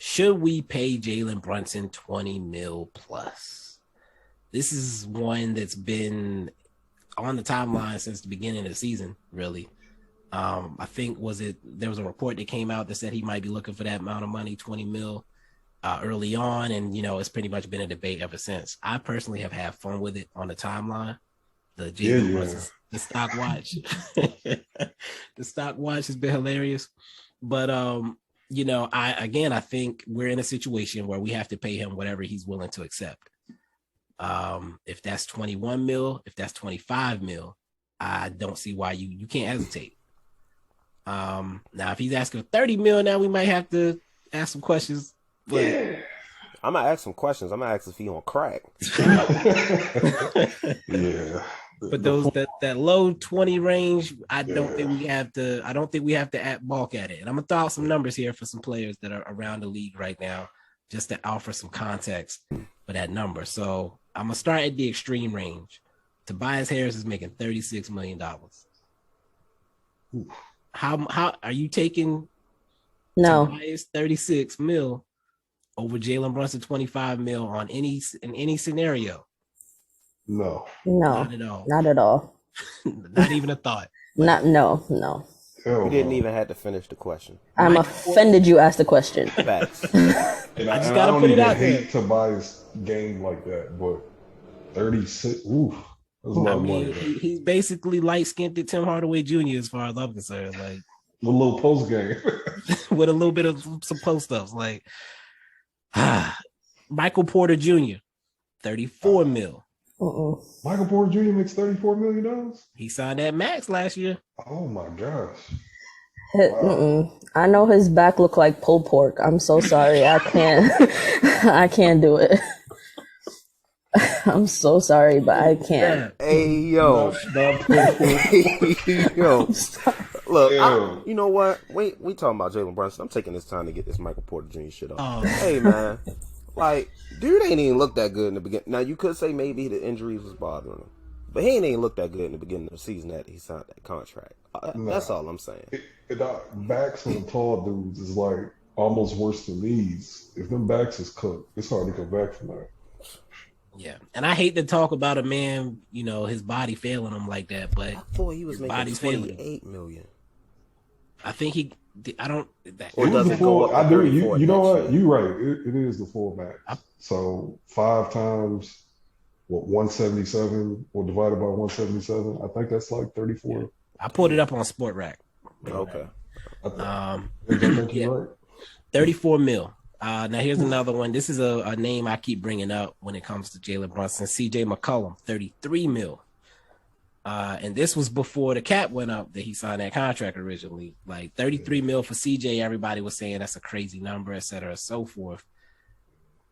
Should we pay Jalen Brunson 20 mil plus? This is one that's been on the timeline since the beginning of the season, really. I think there was a report that came out that said he might be looking for that amount of money, 20 mil, early on. And, it's pretty much been a debate ever since. I personally have had fun with it on the timeline. The Jalen Brunson, the stock watch. The stock watch has been hilarious. But, I think we're in a situation where we have to pay him whatever he's willing to accept. If that's 21 mil, if that's 25 mil, I don't see why you can't hesitate. Now if he's asking 30 mil, now we might have to ask some questions. But I'm gonna ask some questions. I'm gonna ask if he on crack. Yeah. But that low 20 range, I don't think we have to balk at it. And I'm gonna throw out some numbers here for some players that are around the league right now, just to offer some context for that number. So I'm gonna start at the extreme range. Tobias Harris is making $36 million. How are you taking Tobias 36 mil over Jalen Brunson 25 mil in any scenario? No, not at all. Not at all. Not even a thought. No. You didn't even have to finish the question. I'm offended you asked the question. Facts. And I just gotta put it out there. Tobias game like that, but 36. Oof. He's basically light-skinned Tim Hardaway Jr. as far as I'm concerned. Like a little post game with a little bit of some post ups. Like Michael Porter Jr. 34 mil. Michael Porter Jr. makes $34 million. He signed that max last year. Oh my gosh. Wow. I know his back looked like pulled pork. I'm so sorry. I can't do it. I'm so sorry, but I can't. Hey, yo. Yo. Look, you know what? We talking about Jalen Brunson. I'm taking this time to get this Michael Porter Jr. shit off. Hey, man. Like, dude ain't even looked that good in the beginning. Now, you could say maybe the injuries was bothering him. But he ain't even looked that good in the beginning of the season that he signed that contract. That's all I'm saying. Backs on tall dudes is like almost worse than knees. If them backs is cooked, it's hard to come back from that. Yeah, and I hate to talk about a man, his body failing him like that, but I thought he was making $28 million. I think I don't. Or does it go up? I do. You know what? You're right. It is the full max. So 5 times 177 or divided by 177. I think that's like 34. Yeah. I pulled it up on Sport Rack. Okay. I think you're right. 34 mil. Now here's another one. This is a name I keep bringing up when it comes to Jalen Brunson. CJ McCollum, 33 mil. And this was before the cap went up that he signed that contract originally. Like 33 mil for CJ, everybody was saying that's a crazy number, et cetera, so forth.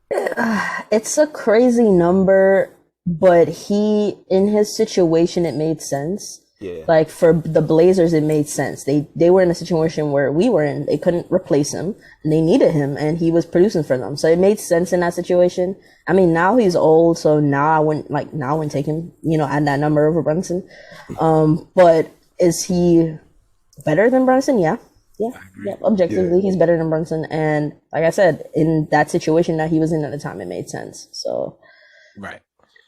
It's a crazy number, but in his situation, it made sense. Yeah. Like for the Blazers, it made sense. They were in a situation where we were in. They couldn't replace him, and they needed him, and he was producing for them. So it made sense in that situation. I mean, now he's old, so now I wouldn't take him, at that number over Brunson. But is he better than Brunson? Yeah. Objectively, he's better than Brunson, and like I said, in that situation that he was in at the time, it made sense. So, right.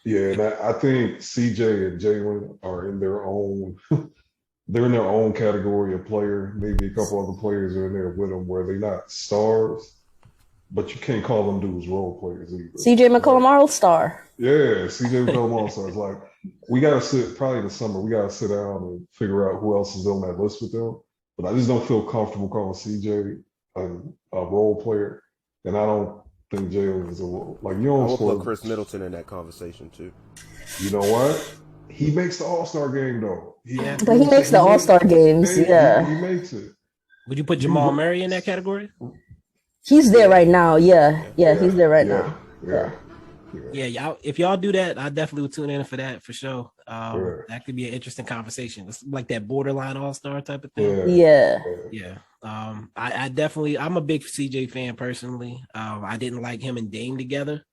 Yeah, and I think CJ and Jalen are in their own. They're in their own category of player. Maybe a couple other players are in there with them where they're not stars, but you can't call them dudes role players either. CJ McCollum All-Star. Yeah, CJ McCollum All-Star. It's like we gotta sit probably in the summer. We gotta sit down and figure out who else is on that list with them. But I just don't feel comfortable calling CJ a role player, and I don't think Jalen is a role. Like you don't. I will put Chris Middleton in that conversation too. You know what? He makes the All-Star game though. But he makes the All-Star games. Yeah, he makes it. Would you put Jamal Murray in that category? He's there right now. Yeah, he's there right now. Yeah. If y'all do that, I definitely would tune in for that for sure. That could be an interesting conversation. It's like that borderline all-star type of thing. Yeah. I definitely, I'm a big CJ fan personally. I didn't like him and Dame together,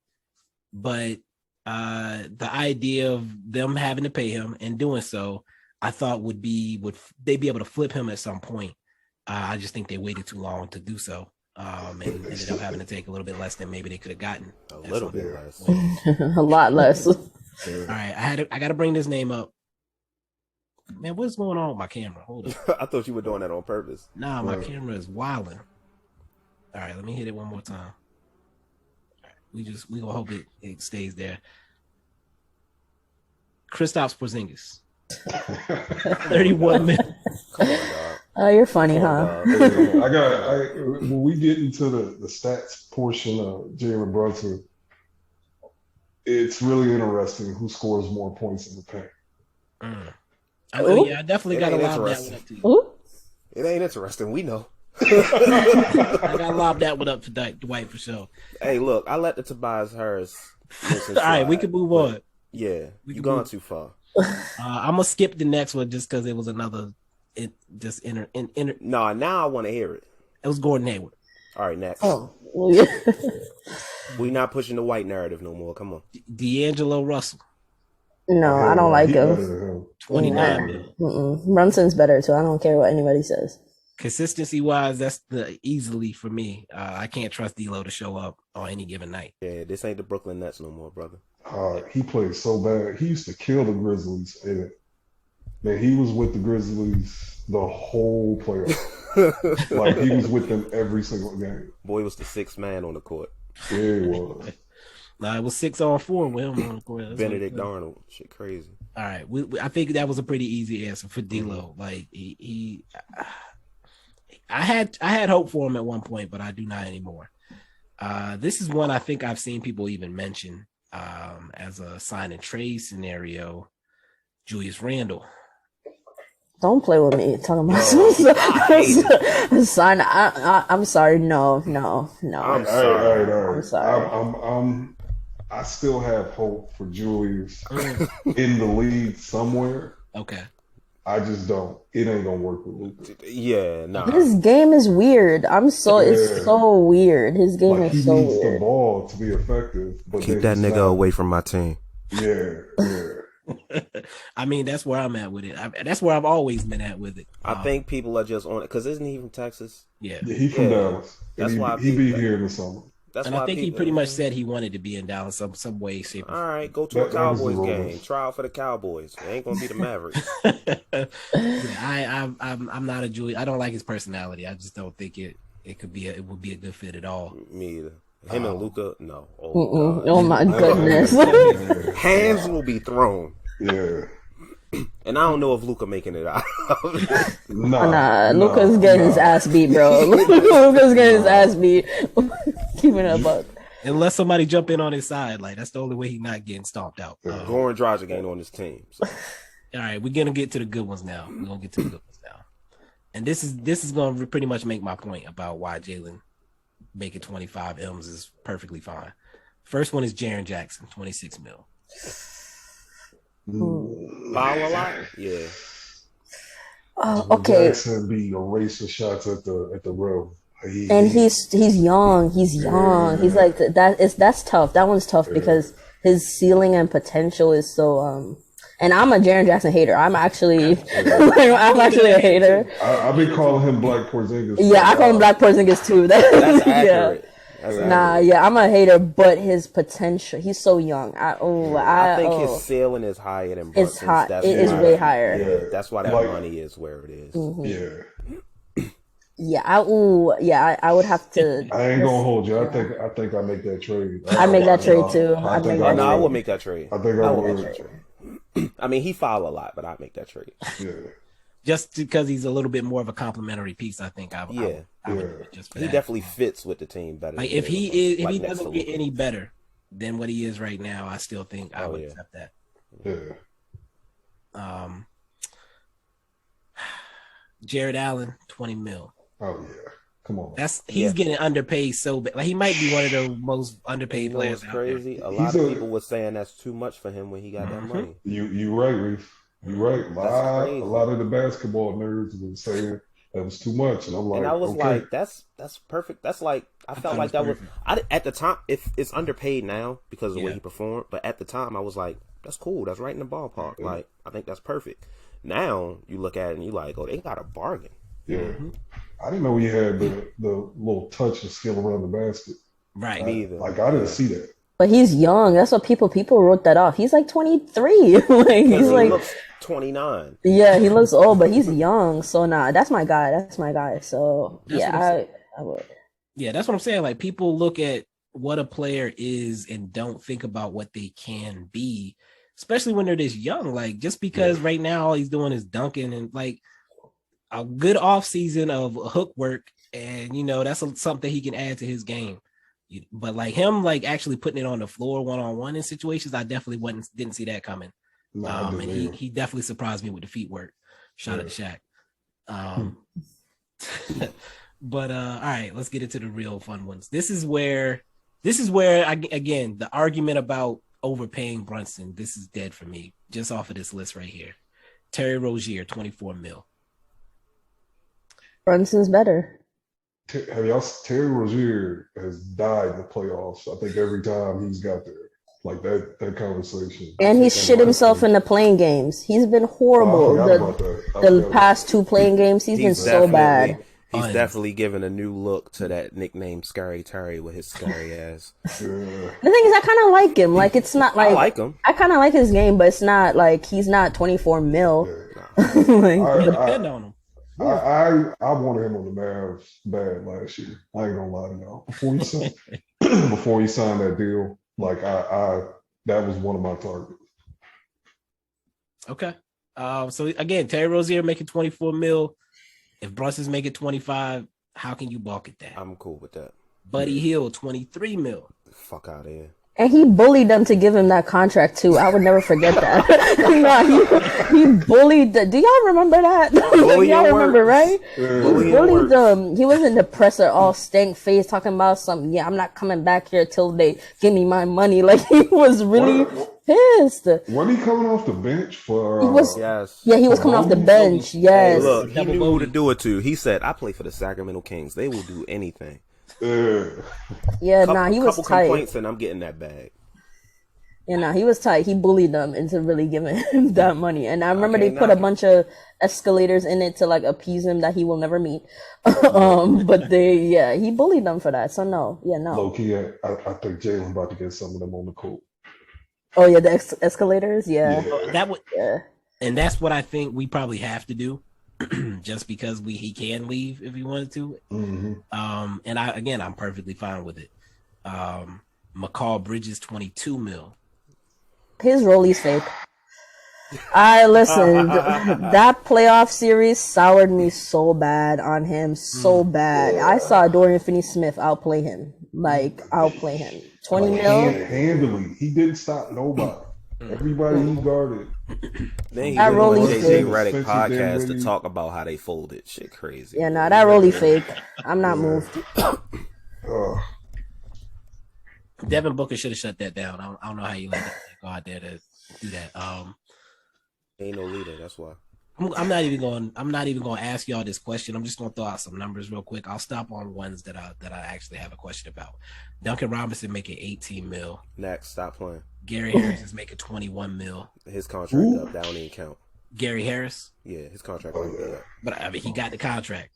but the idea of them having to pay him and doing so, I thought would they be able to flip him at some point? I just think they waited too long to do so. and ended up having to take a little bit less than maybe they could have gotten. A little bit less. A lot less. All right, I got to bring this name up. Man, what's going on with my camera? Hold up. I thought you were doing that on purpose. Nah, my camera is wilding. All right, let me hit it one more time. We gonna hope it stays there. Kristaps Porzingis, 31 minutes. Come on, dog. Oh, you're funny, huh? When we get into the stats portion of Jalen Brunson, it's really interesting who scores more points in the paint. I definitely got to lob that one up to you. Ooh. It ain't interesting. We know. I got to lob that one up to Dwight for sure. Hey, look, I let the Tobias Harris. All right, we can move on. Yeah, you gone too far. I'm gonna skip the next one just because it was another. No, now I want to hear it. It was Gordon Hayward. All right, next. Oh, well, yeah. We not pushing the white narrative no more. Come on. DAngelo Russell. No, I don't like him. 29 million. Brunson's better, so I don't care what anybody says. Consistency wise, that's the easily for me. I can't trust D'Lo to show up on any given night. Yeah, this ain't the Brooklyn Nets no more, brother. He played so bad. He used to kill the Grizzlies. And man, he was with the Grizzlies the whole playoff. Like he was with them every single game. Boy was the sixth man on the court. Yeah, he was. Nah, it was 6-on-4 with him on the court. Benedict Darnold, shit, crazy. All right, I think that was a pretty easy answer for D'Lo. Like I had hope for him at one point, but I do not anymore. This is one I think I've seen people even mention as a sign and trade scenario. Julius Randle. Don't play with me. Talking about sign. I'm sorry. No. I'm sorry. I'm sorry. I still have hope for Julius in the league somewhere. Okay. I just don't. It ain't gonna work with Luka. Yeah, no. His game is weird. It's so weird. His game is so weird. He needs the ball to be effective. But keep that nigga away from my team. Yeah. I mean, that's where I'm at with it. That's where I've always been at with it. I think people are just on it because isn't he from Texas? Yeah, he's from Dallas. That's why he be here in the summer. And I think he pretty much said he wanted to be in Dallas some way, shape. All right, go to a Cowboys game. Try out for the Cowboys. It ain't gonna be the Mavericks. I'm not a Julius. I don't like his personality. I just don't think it would be a good fit at all. Me either. Him and Luka, no. Oh my goodness. Hands will be thrown. Yeah. And I don't know if Luka making it out. Nah, Luka's getting his ass beat, bro. Luka's getting his ass beat. Keeping it up. Unless somebody jump in on his side, like that's the only way he's not getting stomped out. Goran Dragic ain't on his team. So. All right, we're gonna get to the good ones now. And this is gonna pretty much make my point about why Jalen making 25 M's is perfectly fine. First one is Jaren Jackson, 26 mil. Foul a lot? Yeah. Okay. Jackson be erasing shots at the rim. He's young. He's young. He's like that's tough. That one's tough because his ceiling and potential is so and I'm a Jaren Jackson hater. I'm actually a hater. I've been calling him Black Porzingis. Yeah, I call him Black Porzingis too. That's accurate. I'm a hater, but his potential, he's so young. I think his ceiling is higher than Brunson's. It's high. It is way higher. Yeah. That's why that money is where it is. Mm-hmm. Yeah. I would have to. I ain't gonna hold you. I think I make that trade. I make that trade too. I would make that trade. I think I would. Make that trade. I mean, he foul a lot, but I'd make that trade. Yeah. Just because he's a little bit more of a complementary piece, I think. I would just for he that. Definitely fits with the team better. Like if he doesn't get any better than what he is right now, I still think I would accept that. Yeah. Jared Allen, 20 mil. Oh yeah. Come on. He's getting underpaid so bad. Like he might be one of the most underpaid players. Crazy. A lot of people were saying that's too much for him when he got that money. You right, Reef. You right. A lot of the basketball nerds were saying that was too much, and I'm like, and I was like, that's perfect. That's like I felt like that was at the time. If it's underpaid now because of the way he performed, but at the time I was like, that's cool. That's right in the ballpark. Like I think that's perfect. Now you look at it and you like, oh, they got a bargain. Yeah. Mm-hmm. I didn't know he had the little touch and skill around the basket. Right. Me either. Like, I didn't see that. But he's young. That's what people wrote that off. He's like 23. Like he's He like looks 29. yeah, he looks old, but he's young. So nah, that's my guy. That's my guy. So That's what yeah, I would. Yeah, that's what I'm saying. Like people look at what a player is and don't think about what they can be, especially when they're this young. Like just because right now all he's doing is dunking and like a good off season of hook work, and that's something he can add to his game. But like him, like actually putting it on the floor 1-on-1 in situations, I definitely didn't see that coming. No, And he definitely surprised me with the feet work. Shout out to Shaq. But all right, let's get into the real fun ones. This is where again, the argument about overpaying Brunson, this is dead for me, just off of this list right here. Terry Rozier, 24 mil. Brunson's better. Terry Rozier has died in the playoffs. I think every time he's got there, like that conversation. And he shit himself in the playing games. He's been horrible. The past 2 playing games, he's been so bad. He's definitely given a new look to that nickname Scary Terry with his scary ass. The thing is, I kind of like him. Like, it's not like... I like him. I kind of like his game, but it's not like he's not 24 mil. Like, depend on him. I wanted him on the Mavs bad last year. I ain't gonna lie to y'all. Before he signed that deal, like I that was one of my targets. Okay. So again, Terry Rozier making 24 mil. If Brunson's making 25, how can you balk at that? I'm cool with that. Buddy Hield, 23 mil. Fuck out of here. And he bullied them to give him that contract too. I would never forget that. He bullied. Do y'all remember that? Y'all remember, right? Yeah. He bullied them. He was in the presser, all stank face, talking about something. Yeah, I'm not coming back here till they give me my money. Like he was really pissed. Wasn't he coming off the bench for? Yes. Yeah, he was coming off the bench. Yes. Hey, look, he knew who to do it to. He said, "I play for the Sacramento Kings. They will do anything." Yeah, he was couple tight. Complaints and I'm getting that bag. Yeah, he was tight. He bullied them into really giving him that money. And I remember they put a bunch of escalators in it to like appease him that he will never meet. But he bullied them for that. So no. Low key, I think Jalen about to get some of them on the court. Oh yeah, the escalators. Yeah. And that's what I think we probably have to do. Just because he can leave if he wanted to. Mm-hmm. And I'm perfectly fine with it. McCall Bridges, 22 mil. His rollie's fake. I listened. That playoff series soured me so bad on him, so bad. I saw Dorian Finney-Smith outplay him. 20 mil. Handily, he didn't stop nobody. Everybody he guarded. Then he went on JJ Redick podcast to talk about how they folded. Shit crazy. Yeah, that rollie fake. I'm not moved. Devin Booker should have shut that down. I don't know how you let that go out there to do that. Ain't no leader, that's why. I'm not even going to ask y'all this question. I'm just going to throw out some numbers real quick. I'll stop on ones that I actually have a question about. Duncan Robinson making 18 mil. Next, stop playing. Gary Harris is making 21 mil. His contract up, that don't even count. Gary Harris? Yeah, his contract might be up. But I mean, he got the contract.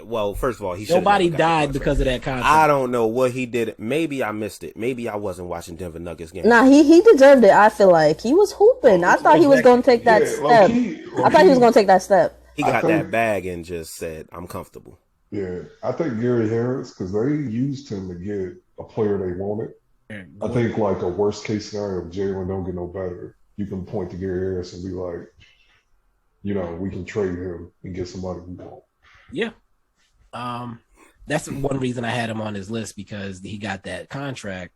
Well, first of all, nobody died because of that contract. I don't know what he did. Maybe I missed it. Maybe I wasn't watching Denver Nuggets game. Nah, he deserved it. I feel like he was hooping. I thought he was going to take that step. I thought he was going to take that step. He got that bag and just said, "I'm comfortable." Yeah, I think Gary Harris, because they used him to get a player they wanted. I think like a worst case scenario, if Jalen don't get no better, you can point to Gary Harris and be like, we can trade him and get somebody we want. Yeah. That's one reason I had him on his list, because he got that contract.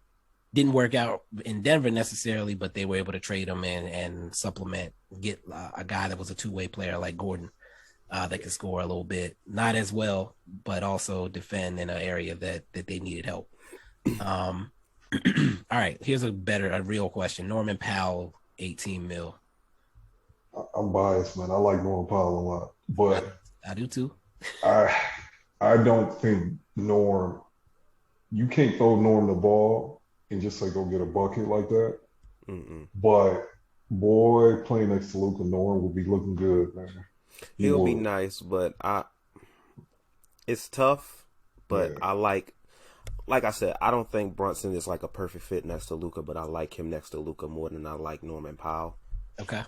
Didn't work out in Denver necessarily, but they were able to trade him and supplement, get a guy that was a two-way player like Gordon that could score a little bit. Not as well, but also defend in an area that they needed help. All right, here's a real question. Norman Powell, 18 mil. I'm biased, man. I like Norman Powell a lot, but I do too. I don't think Norm. You can't throw Norm the ball and just say go get a bucket like that. Mm-mm. But boy, playing next to Luka, Norm would be looking good, man. He'll be nice, but It's tough, but Yeah. I like I said, I don't think Brunson is like a perfect fit next to Luka, but I like him next to Luka more than I like Norman Powell. Okay.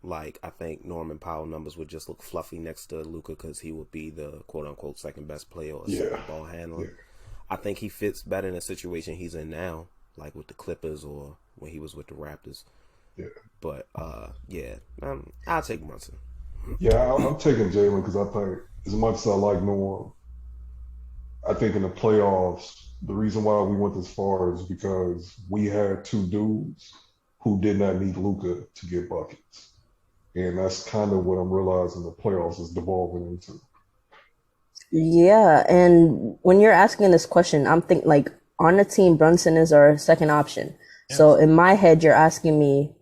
Like, I think Norman Powell numbers would just look fluffy next to Luka because he would be the quote-unquote second best player or second ball handler. Yeah. I think he fits better in the situation he's in now, like with the Clippers or when he was with the Raptors. Yeah. But, I'll take Brunson. Yeah, I'm taking Jalen because I think, as much as I like Norm, I think in the playoffs, the reason why we went this far is because we had two dudes who did not need Luka to get buckets. And that's kind of what I'm realizing the playoffs is devolving into. Yeah, and when you're asking this question, I'm thinking like on the team, Brunson is our second option. Yes. So in my head, you're asking me,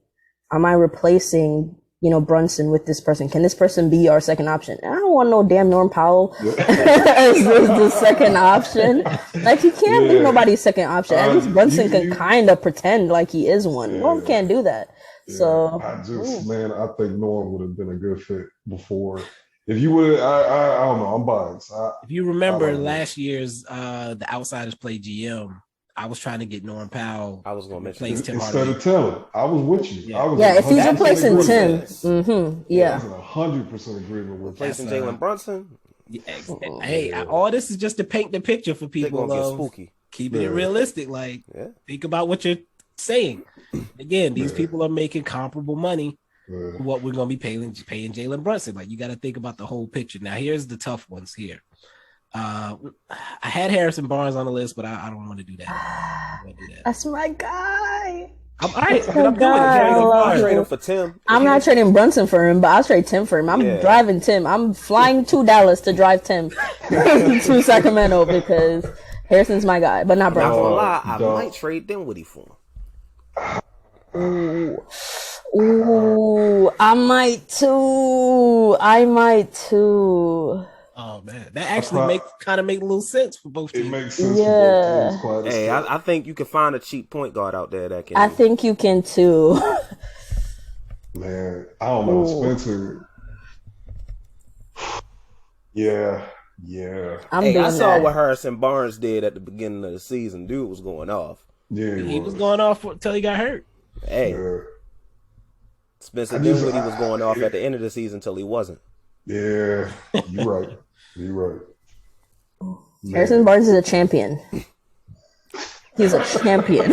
am I replacing, Brunson with this person? Can this person be our second option? I don't want no damn Norm Powell as the second option. Like, he can't be nobody's second option. At least Brunson can kind of pretend like he is one. Norm can't do that. Yeah. So I think Norm would have been a good fit before. If you would, I don't know. I'm biased. If you remember last year's the Outsiders play GM, I was trying to get Norm Powell. I was going to mention Tim instead of Tim. I was with you. Yeah, if he's replacing Tim, I was in 100% agreement with replacing Jalen Brunson. Hey, all this is just to paint the picture for people. Get spooky. Keeping it realistic. Like, think about what you're saying. Again, these people are making comparable money. What we're going to be paying Jalen Brunson. Like, you got to think about the whole picture. Now, here's the tough ones here. I had Harrison Barnes on the list, but I don't want to do that. That's my guy. I'm doing it. Trade him for Tim. I'm not trading Brunson for him, but I'll trade Tim for him. I'm driving Tim. I'm flying to Dallas to drive Tim to Sacramento because Harrison's my guy, but not Brunson. Not gonna lie, I might trade Dinwiddie for him. Ooh, I might too. Oh man, that actually make a little sense for both teams. It makes sense for both teams. Hey, I think you can find a cheap point guard out there that can. I think you can too. Man, I don't know, Spencer. Yeah. I saw what Harrison Barnes did at the beginning of the season. Dude was going off. Yeah, he was going off until he got hurt. Hey, Spencer Dinwiddie was going off at the end of the season until he wasn't. Yeah, you're right. Harrison Barnes is a champion. He's a champion.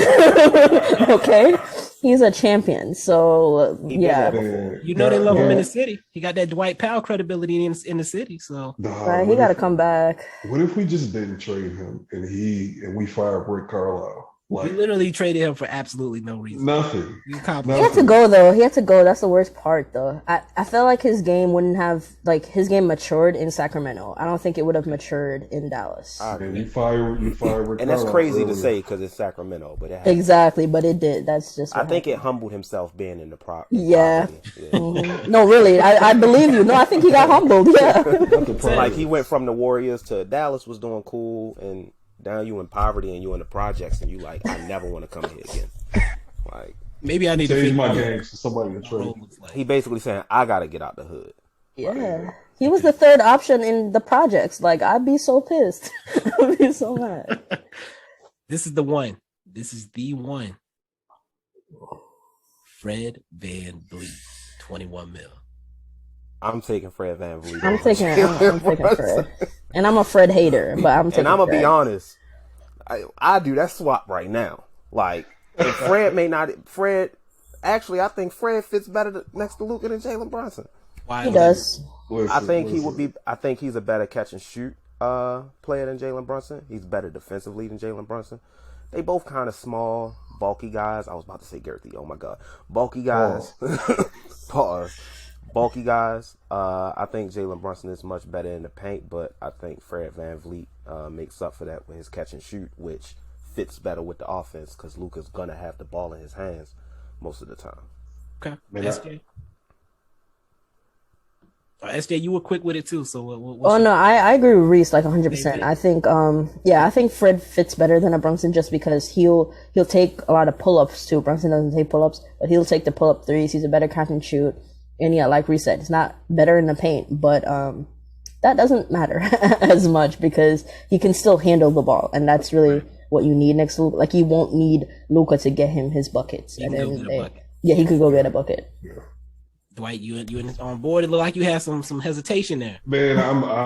Okay? He's a champion. So, yeah. They love him in the city. He got that Dwight Powell credibility in the city. So, he got to come back. What if we just didn't trade him and we fired Rick Carlisle? We literally traded him for absolutely no reason. Nothing. He had to go, though. He had to go. That's the worst part, though. I felt like his game wouldn't have, his game matured in Sacramento. I don't think it would have matured in Dallas. And you fired Rick Carlisle. And that's crazy to say because it's Sacramento, but it exactly, but it did. That's just I think it humbled himself being in the prop. Yeah. Mm-hmm. No, really. I believe you. No, I think he got humbled. Yeah. Like, he went from the Warriors to Dallas was doing cool, and now you in poverty and you in the projects and you like, I never want to come here again. Like, maybe I need to change my game to somebody to trade. He basically saying, I gotta get out the hood. Yeah. He was the third option in the projects. Like, I'd be so pissed. I'd be so mad. This is the one. Fred VanVleet, 21 mil. I'm taking Fred VanVleet. I'm taking Fred. And I'm a Fred hater, but I'm taking And I'm going to Fred. be honest. I do that swap right now. Like, if Fred actually, I think Fred fits better next to Luka than Jalen Brunson. He does. I think he's a better catch and shoot player than Jalen Brunson. He's better defensively than Jalen Brunson. They both kind of small, bulky guys. I was about to say Girthy. Oh my God. Bulky guys. Pause. Bulky guys. I think Jalen Brunson is much better in the paint, but I think Fred VanVleet makes up for that with his catch and shoot, which fits better with the offense because Luka's going to have the ball in his hands most of the time. Okay. SJ? SJ, you were quick with it too. So I agree with Reese like 100%. I think I think Fred fits better than a Brunson just because he'll take a lot of pull-ups too. Brunson doesn't take pull-ups, but he'll take the pull-up threes. He's a better catch and shoot. And yeah, like Reese said, it's not better in the paint, but that doesn't matter as much because he can still handle the ball, and that's really what you need next to Luka. Like, you won't need Luka to get him his buckets. He can go get a bucket. Yeah, he could go get a bucket. Yeah. Dwight, you on board? It looked like you had some hesitation there. Man, I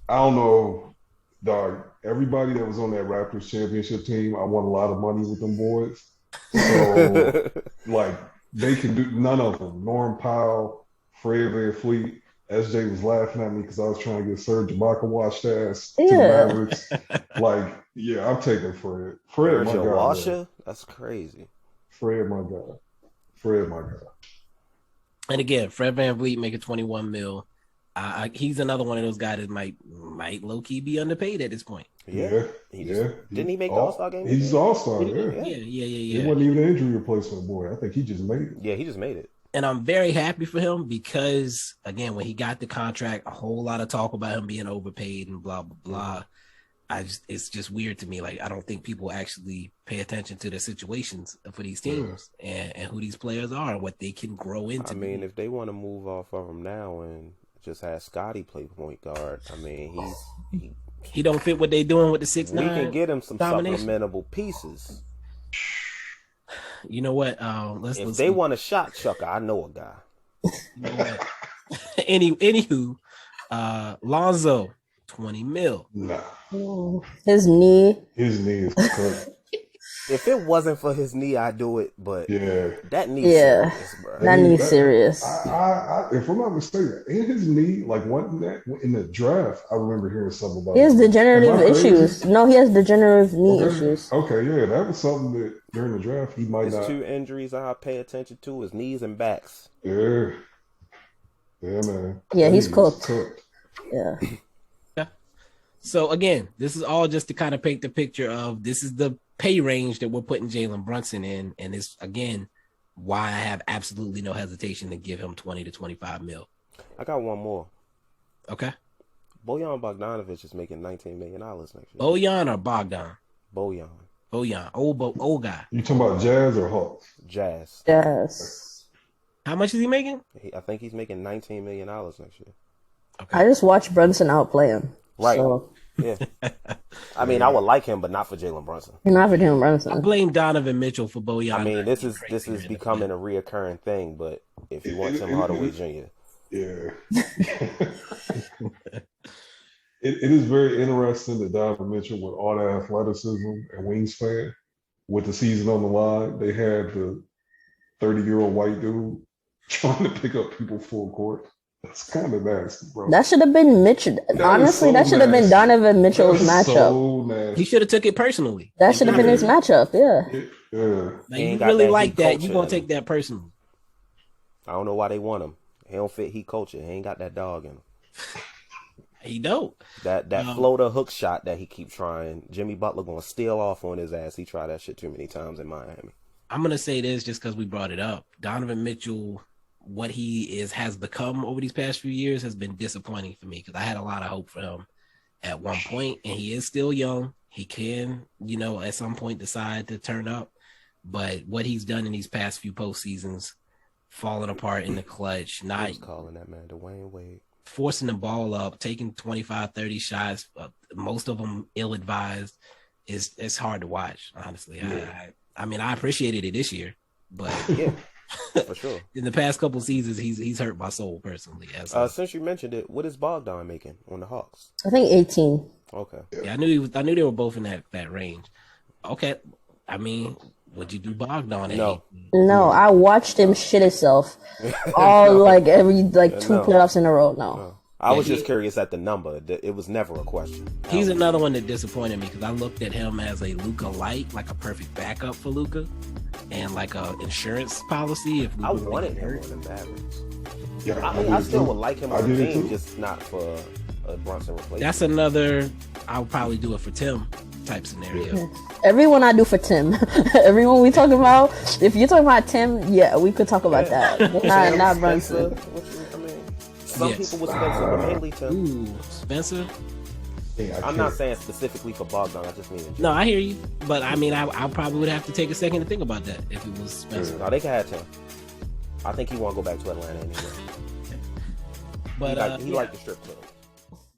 don't know, dog. Everybody that was on that Raptors championship team, I won a lot of money with them boys. So, like, they can do none of them. Norm Powell, Fred VanVleck. SJ was laughing at me because I was trying to get Serge Ibaka washed ass to the Mavericks. Like, yeah, I'm taking Fred. Fred, my guy. Washer? That's crazy. Fred, my guy. Fred, my guy. And again, Fred VanVleck making $21 million. He's another one of those guys that might low key be underpaid at this point. Yeah. Didn't he make the All-Star game? He's All-Star. Yeah. It wasn't even an injury replacement, boy. I think he just made it. Yeah, he just made it. And I'm very happy for him because, again, when he got the contract, a whole lot of talk about him being overpaid and blah, blah, blah. It's just weird to me. Like, I don't think people actually pay attention to the situations for these teams and who these players are and what they can grow into. I mean, if they want to move off of him now and just have Scotty play point guard, I mean, he don't fit what they doing with the 6'9". We can get him some supplementable pieces. You know what? If they want a shot chucker, I know a guy. You know what? Anywho, Lonzo, $20 million. Nah. His knee is cut. If it wasn't for his knee, I'd do it. But that knee, serious, bro. That knee serious. I, if I'm not mistaken, in his knee, like in the draft, I remember hearing something about. He has degenerative issues. No, he has degenerative knee issues. Okay, yeah, that was something that during the draft he might not. 2 injuries I pay attention to: his knees and backs. Yeah, man. Yeah, he's cooked. Yeah. So again, this is all just to kind of paint the picture of this is the pay range that we're putting Jalen Brunson in, and it's again why I have absolutely no hesitation to give him 20 to 25 mil. I got one more. Okay. Bojan Bogdanovic is making $19 million next year. Bojan or Bogdan? Bojan. Old guy. You talking about Jazz or Hawks? Jazz. How much is he making? I think he's making $19 million next year. Okay. I just watched Brunson outplay him. Right. So. Yeah. I mean, I would like him, but not for Jalen Brunson. Not for Jalen Brunson. I blame Donovan Mitchell for Bojan. I mean, this is becoming a reoccurring thing, but if you want Tim Hardaway Jr. Yeah. It is very interesting that Donovan Mitchell, with all that athleticism and wingspan, with the season on the line, they had the 30-year-old white dude trying to pick up people full court. That's kind of nasty, bro. That should have been Mitchell. Honestly, that should have been Donovan Mitchell's matchup. So nasty. He should have took it personally. That should have been his matchup. Yeah. Now, you really like that. You gonna take that personally. I don't know why they want him. He don't fit heat culture. He ain't got that dog in him. He don't. That floater hook shot that he keeps trying, Jimmy Butler gonna steal off on his ass. He tried that shit too many times in Miami. I'm gonna say this just because we brought it up. Donovan Mitchell, what he has become over these past few years has been disappointing for me because I had a lot of hope for him at one point, and he is still young. He can, at some point decide to turn up, but what he's done in these past few postseasons, falling apart in the clutch, not calling that man Dwayne Wade, forcing the ball up, taking 25, 30 shots, most of them ill-advised, it's hard to watch, honestly. Yeah. I mean, I appreciated it this year, but yeah. For sure. In the past couple seasons, he's hurt my soul personally. Since you mentioned it, what is Bogdan making on the Hawks? I think 18. Okay. Yeah, I knew they were both in that range. Okay. I mean, would you do Bogdan? No, I watched him shit himself every 2 playoffs in a row. No. I was just curious at the number. It was never a question. He's another one that disappointed me because I looked at him as a Luka light, like a perfect backup for Luka, and like a insurance policy. If I wanted him on the Mavericks. Yeah, I still would like him on the team, just not for a Brunson replacement. That's another. I would probably do it for Tim type scenario. Yeah. Everyone I do for Tim. Everyone we talk about. If you're talking about Tim, yeah, we could talk about that. Not Brunson. Some people would Spencer, but mainly Tim. Ooh, Spencer. I'm not saying specifically for Bogdan. I just mean no, I hear you, but I mean, I probably would have to take a second to think about that if it was Spencer. No, they can have Tim. I think he won't go back to Atlanta anymore. But he liked the strip club.